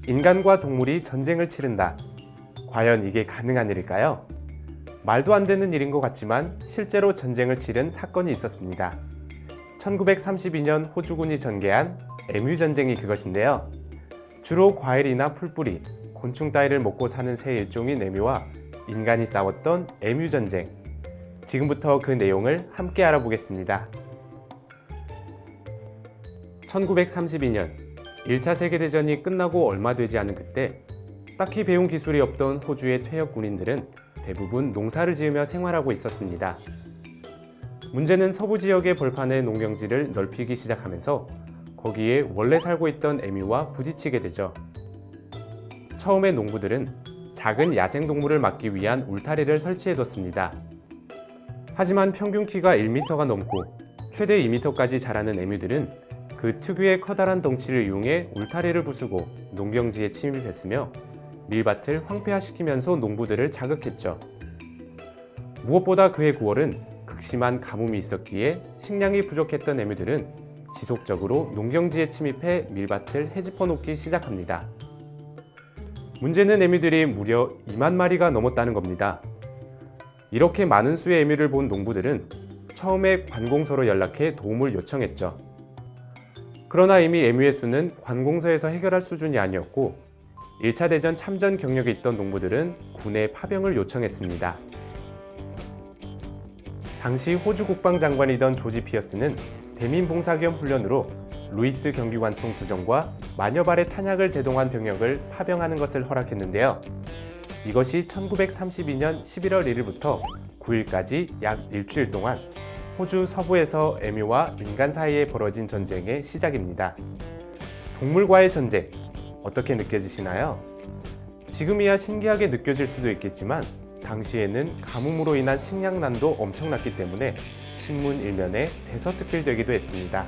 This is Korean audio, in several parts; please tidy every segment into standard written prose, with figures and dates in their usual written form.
인간과 동물이 전쟁을 치른다. 과연 이게 가능한 일일까요? 말도 안 되는 일인 것 같지만 실제로 전쟁을 치른 사건이 있었습니다. 1932년 호주군이 전개한 에뮤 전쟁이 그것인데요. 주로 과일이나 풀뿌리, 곤충 따위를 먹고 사는 새 일종인 에뮤와 인간이 싸웠던 에뮤 전쟁. 지금부터 그 내용을 함께 알아보겠습니다. 1932년 1차 세계대전이 끝나고 얼마 되지 않은 그때 딱히 배운 기술이 없던 호주의 퇴역 군인들은 대부분 농사를 지으며 생활하고 있었습니다. 문제는 서부 지역의 벌판의 농경지를 넓히기 시작하면서 거기에 원래 살고 있던 에뮤와 부딪히게 되죠. 처음에 농부들은 작은 야생동물을 막기 위한 울타리를 설치해뒀습니다. 하지만 평균 키가 1m가 넘고 최대 2m까지 자라는 에뮤들은 그 특유의 커다란 덩치를 이용해 울타리를 부수고 농경지에 침입했으며 밀밭을 황폐화시키면서 농부들을 자극했죠. 무엇보다 그해 9월은 극심한 가뭄이 있었기에 식량이 부족했던 에뮤들은 지속적으로 농경지에 침입해 밀밭을 헤집어 놓기 시작합니다. 문제는 에뮤들이 무려 2만 마리가 넘었다는 겁니다. 이렇게 많은 수의 에뮤를 본 농부들은 처음에 관공서로 연락해 도움을 요청했죠. 그러나 이미 에뮤의 수는 관공서에서 해결할 수준이 아니었고 1차 대전 참전 경력에 있던 농부들은 군에 파병을 요청했습니다. 당시 호주 국방장관이던 조지 피어스는 대민봉사 겸 훈련으로 루이스 경기관총 2정과 만여 발의 탄약을 대동한 병력을 파병하는 것을 허락했는데요. 이것이 1932년 11월 1일부터 9일까지 약 일주일 동안 호주 서부에서 에뮤와 인간 사이에 벌어진 전쟁의 시작입니다. 동물과의 전쟁, 어떻게 느껴지시나요? 지금이야 신기하게 느껴질 수도 있겠지만 당시에는 가뭄으로 인한 식량난도 엄청났기 때문에 신문 일면에 대서특필되기도 했습니다.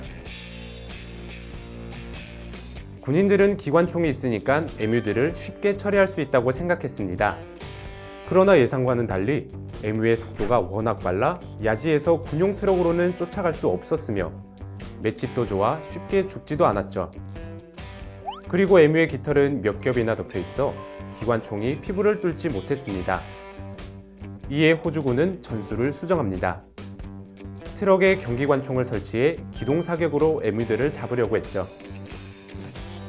군인들은 기관총이 있으니까 에뮤들을 쉽게 처리할 수 있다고 생각했습니다. 그러나 예상과는 달리 에뮤의 속도가 워낙 빨라 야지에서 군용 트럭으로는 쫓아갈 수 없었으며 맷집도 좋아 쉽게 죽지도 않았죠. 그리고 에뮤의 깃털은 몇 겹이나 덮여 있어 기관총이 피부를 뚫지 못했습니다. 이에 호주군은 전술을 수정합니다. 트럭에 경기관총을 설치해 기동사격으로 에뮤들을 잡으려고 했죠.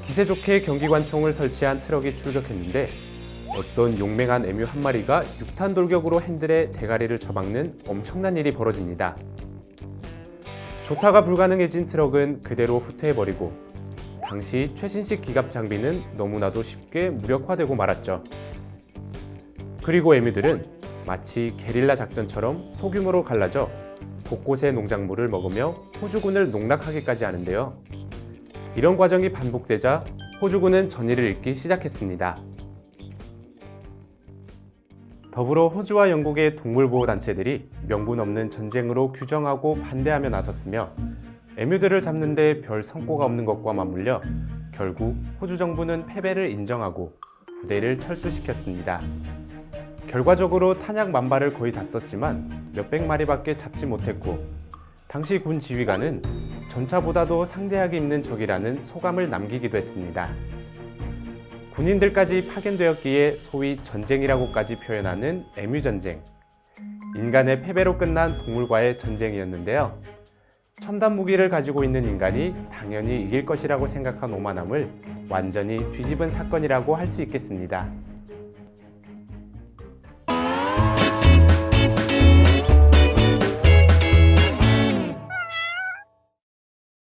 기세 좋게 경기관총을 설치한 트럭이 출격했는데 어떤 용맹한 에뮤 한 마리가 6탄 돌격으로 핸들에 대가리를 쳐박는 엄청난 일이 벌어집니다. 조타가 불가능해진 트럭은 그대로 후퇴해버리고 당시 최신식 기갑 장비는 너무나도 쉽게 무력화되고 말았죠. 그리고 에뮤들은 마치 게릴라 작전처럼 소규모로 갈라져 곳곳의 농작물을 먹으며 호주군을 농락하기까지 하는데요. 이런 과정이 반복되자 호주군은 전의를 잃기 시작했습니다. 더불어 호주와 영국의 동물보호단체들이 명분 없는 전쟁으로 규정하고 반대하며 나섰으며 에뮤들을 잡는데 별 성과가 없는 것과 맞물려 결국 호주 정부는 패배를 인정하고 부대를 철수시켰습니다. 결과적으로 탄약 10,000발을 거의 다 썼지만 몇백 마리밖에 잡지 못했고 당시 군 지휘관은 전차보다도 상대하기 힘든 적이라는 소감을 남기기도 했습니다. 군인들까지 파견되었기에 소위 전쟁이라고까지 표현하는 에뮤 전쟁. 인간의 패배로 끝난 동물과의 전쟁이었는데요. 첨단 무기를 가지고 있는 인간이 당연히 이길 것이라고 생각한 오만함을 완전히 뒤집은 사건이라고 할 수 있겠습니다.